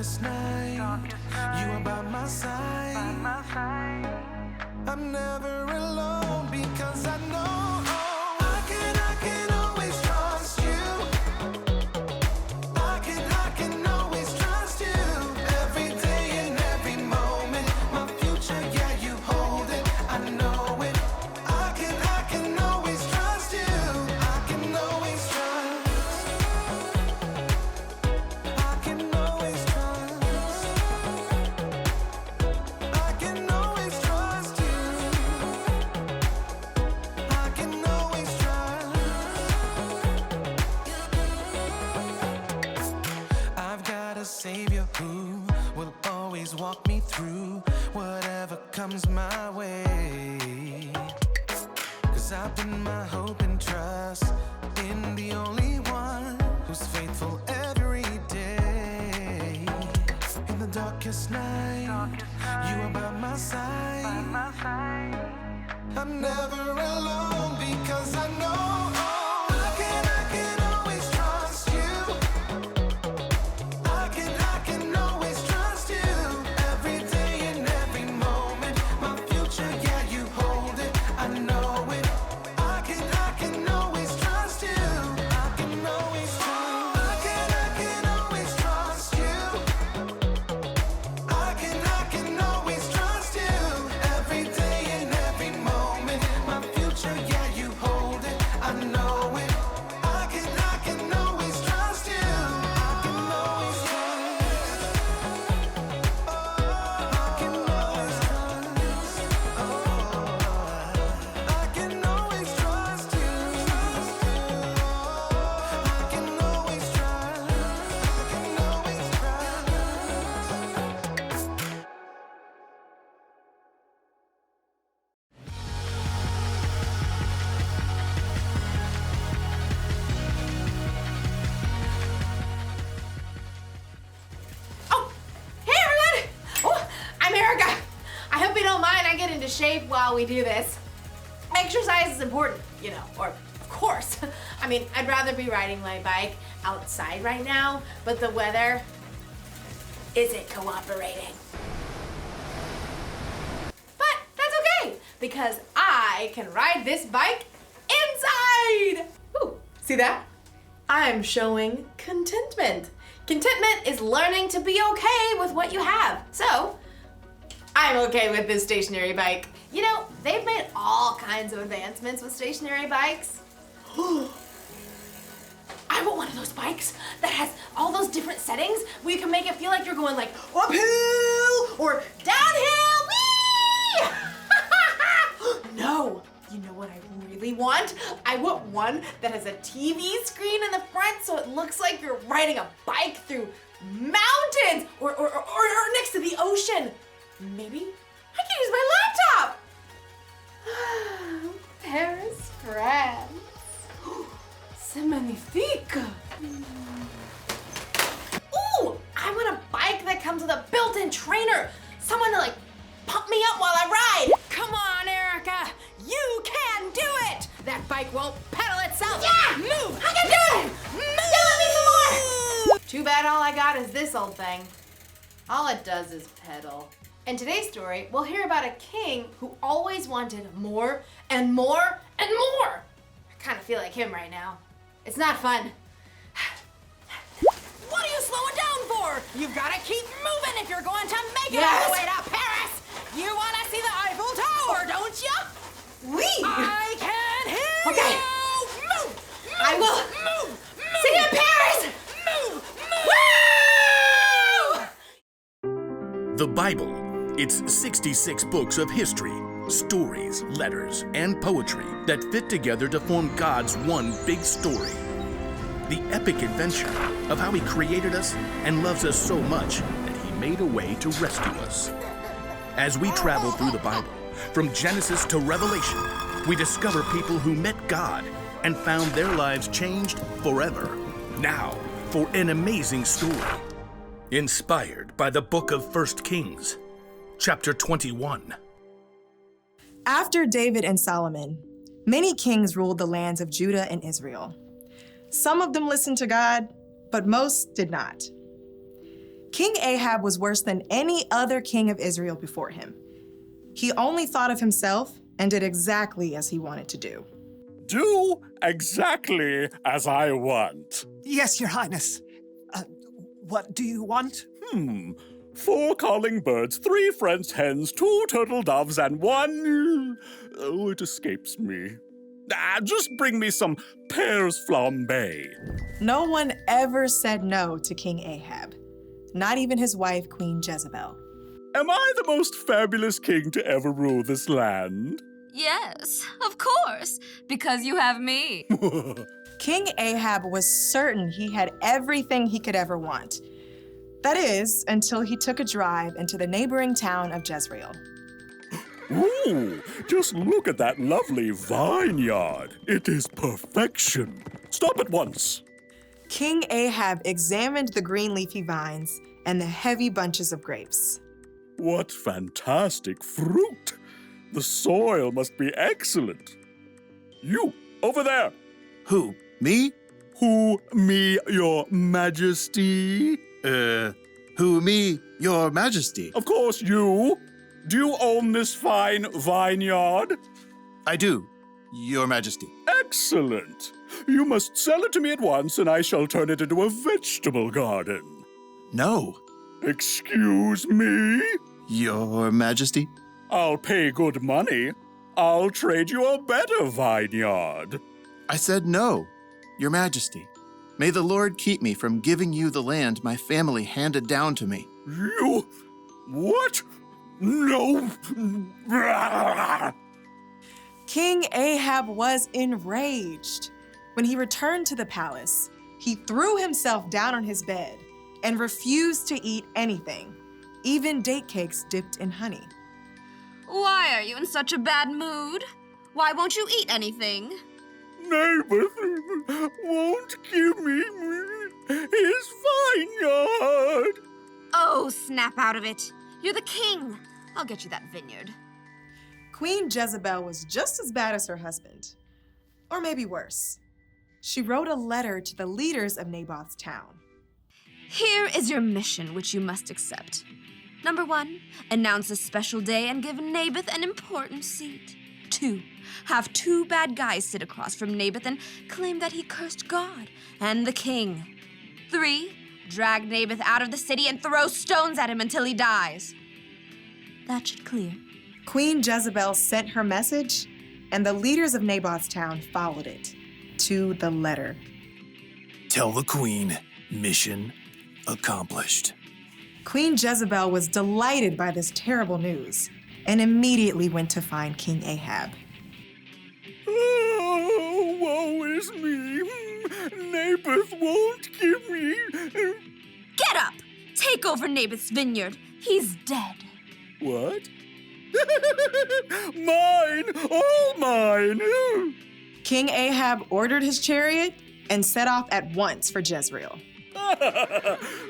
darkest night, you are by my side. I'm never alone because I know I can always trust you. I can always trust you. Every day and every moment, my future, yeah, you hold it. I know it. I can always trust you. I can always trust. I can always trust. I can always trust you. I can always trust. I've got a savior who will always walk me through whatever comes my way. 'Cause I put my hope and trust in the only one who's faithful every day. In the darkest night, you are by my side. I'm never alone because I know I can always trust you. I can always trust you. Every day and every moment, my future, yeah, you hold it. I know it. I can always trust you. I can always trust. I can always trust you. I can always trust you. Every day and every moment, my future, yeah, you hold it. I know it. I can always trust you. I can always trust. I can always trust. I can always trust you. I can always trust. I can always trust. Oh, hey everyone! Oh, I'm Erica. I hope you don't mind I get into shape while we do this. Exercise is important, you know, or of course. I mean, I'd rather be riding my bike outside right now, but the weather isn't cooperating. But that's okay, because I can ride this bike inside! Ooh, see that? I'm showing contentment. Contentment is learning to be okay with what you have. So, I'm okay with this stationary bike. You know, they've made all kinds of advancements with stationary bikes. I want one of those bikes that has all those different settings where you can make it feel like you're going like uphill or downhill. Whee! No, you know what I really want? I want one that has a TV screen in the front so it looks like you're riding a bike through mountains or next to the ocean. Maybe I can use my laptop. Paris, France. C'est magnifique. Ooh, I want a bike that comes with a built-in trainer. Someone to like pump me up while I ride. Come on, Erica. You can do it. That bike won't pedal itself. Yeah, move. I can do it. Move. Yell at me some more. Too bad all I got is this old thing. All it does is pedal. In today's story, we'll hear about a king who always wanted more and more and more. I kind of feel like him right now. It's not fun. What are you slowing down for? You've got to keep moving if you're going to make it all the way to Paris. You want to see the Eiffel Tower, don't you? Oui. I can hear you. Move. I will. Move. See you in Paris. Move. Woo! The Bible. It's 66 books of history, stories, letters, and poetry that fit together to form God's one big story. The epic adventure of how He created us and loves us so much that He made a way to rescue us. As we travel through the Bible, from Genesis to Revelation, we discover people who met God and found their lives changed forever. Now, for an amazing story, inspired by the book of 1 Kings. Chapter 21. After David and Solomon, many kings ruled the lands of Judah and Israel. Some of them listened to God, but most did not. King Ahab was worse than any other king of Israel before him. He only thought of himself and did exactly as he wanted to do. Do exactly as I want. Yes, Your Highness. What do you want? 4 calling birds, 3 French hens, 2 turtle doves, and 1... Oh, it escapes me. Just bring me some pears flambé. No one ever said no to King Ahab, not even his wife, Queen Jezebel. Am I the most fabulous king to ever rule this land? Yes, of course, because you have me. King Ahab was certain he had everything he could ever want. That is, until he took a drive into the neighboring town of Jezreel. Ooh, just look at that lovely vineyard. It is perfection. Stop at once. King Ahab examined the green leafy vines and the heavy bunches of grapes. What fantastic fruit. The soil must be excellent. You, over there. Who? Me? Who, me, your majesty? Who, me, Your Majesty? Of course, you. Do you own this fine vineyard? I do, Your Majesty. Excellent. You must sell it to me at once, and I shall turn it into a vegetable garden. No, Excuse me? Your Majesty. I'll pay good money. I'll trade you a better vineyard. I said no, Your Majesty. May the Lord keep me from giving you the land my family handed down to me. You... what? No. King Ahab was enraged. When he returned to the palace, he threw himself down on his bed and refused to eat anything, even date cakes dipped in honey. Why are you in such a bad mood? Why won't you eat anything? Naboth won't give me his vineyard. Oh, snap out of it. You're the king. I'll get you that vineyard. Queen Jezebel was just as bad as her husband, or maybe worse. She wrote a letter to the leaders of Naboth's town. Here is your mission, which you must accept. Number 1, announce a special day and give Naboth an important seat. 2, have 2 bad guys sit across from Naboth and claim that he cursed God and the king. 3, drag Naboth out of the city and throw stones at him until he dies. That should clear. Queen Jezebel sent her message, and the leaders of Naboth's town followed it to the letter. Tell the queen, mission accomplished. Queen Jezebel was delighted by this terrible news and immediately went to find King Ahab. Oh, woe is me. Naboth won't give me... Get up! Take over Naboth's vineyard. He's dead. What? Mine! All mine! King Ahab ordered his chariot and set off at once for Jezreel.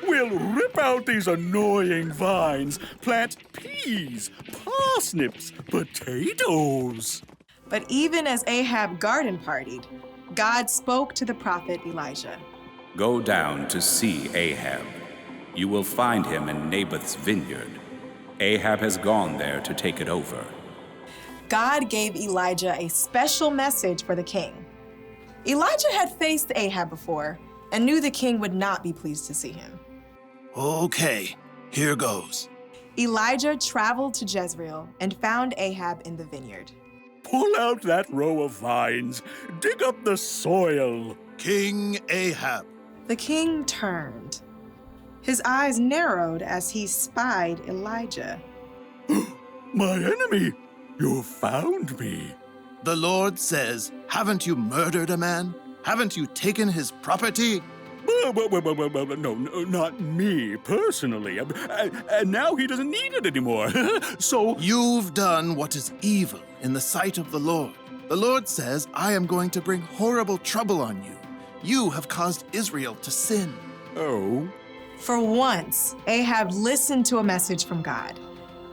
We'll rip out these annoying vines, plant peas, parsnips, potatoes. But even as Ahab garden partied, God spoke to the prophet Elijah. Go down to see Ahab. You will find him in Naboth's vineyard. Ahab has gone there to take it over. God gave Elijah a special message for the king. Elijah had faced Ahab before and knew the king would not be pleased to see him. Okay, here goes. Elijah traveled to Jezreel and found Ahab in the vineyard. Pull out that row of vines. Dig up the soil. King Ahab. The king turned. His eyes narrowed as he spied Elijah. My enemy, you found me. The Lord says, haven't you murdered a man? Haven't you taken his property? No, not me personally. And now he doesn't need it anymore. So You've done what is evil in the sight of the Lord. The Lord says, I am going to bring horrible trouble on you. You have caused Israel to sin. Oh. For once, Ahab listened to a message from God.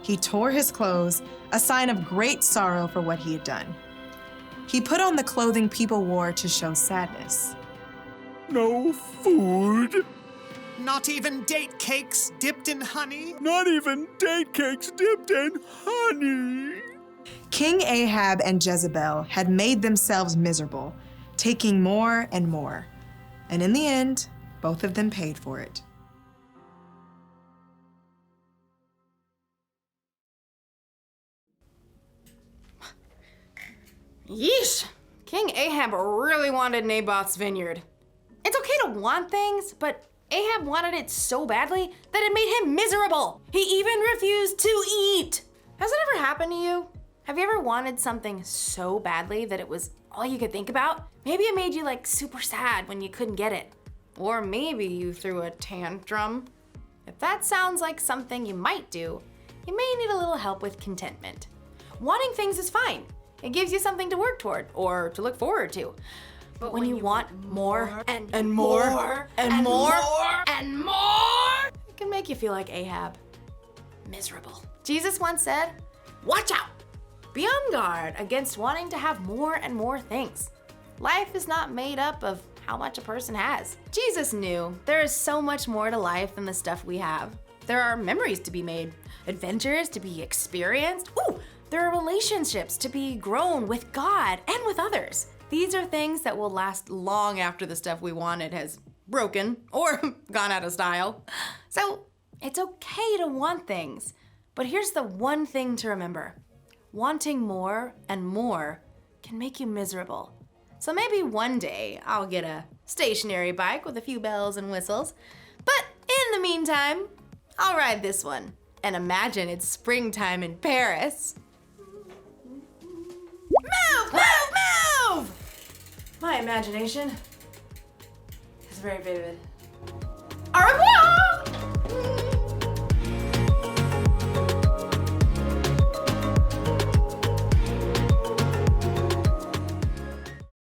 He tore his clothes, a sign of great sorrow for what he had done. He put on the clothing people wore to show sadness. No food. Not even date cakes dipped in honey? Not even date cakes dipped in honey. King Ahab and Jezebel had made themselves miserable, taking more and more. And in the end, both of them paid for it. Yeesh! King Ahab really wanted Naboth's vineyard. It's okay to want things, but Ahab wanted it so badly that it made him miserable. He even refused to eat. Has it ever happened to you? Have you ever wanted something so badly that it was all you could think about? Maybe it made you like super sad when you couldn't get it. Or maybe you threw a tantrum. If that sounds like something you might do, you may need a little help with contentment. Wanting things is fine. It gives you something to work toward or to look forward to. But when you want more and more and more and more, it can make you feel like Ahab. Miserable. Jesus once said, "Watch out! Be on guard against wanting to have more and more things. Life is not made up of how much a person has." Jesus knew there is so much more to life than the stuff we have. There are memories to be made, adventures to be experienced. Ooh, there are relationships to be grown with God and with others. These are things that will last long after the stuff we wanted has broken or gone out of style. So it's okay to want things, but here's the one thing to remember. Wanting more and more can make you miserable. So maybe one day I'll get a stationary bike with a few bells and whistles, but in the meantime, I'll ride this one and imagine it's springtime in Paris. Move, move, move! My imagination is very vivid. Au revoir!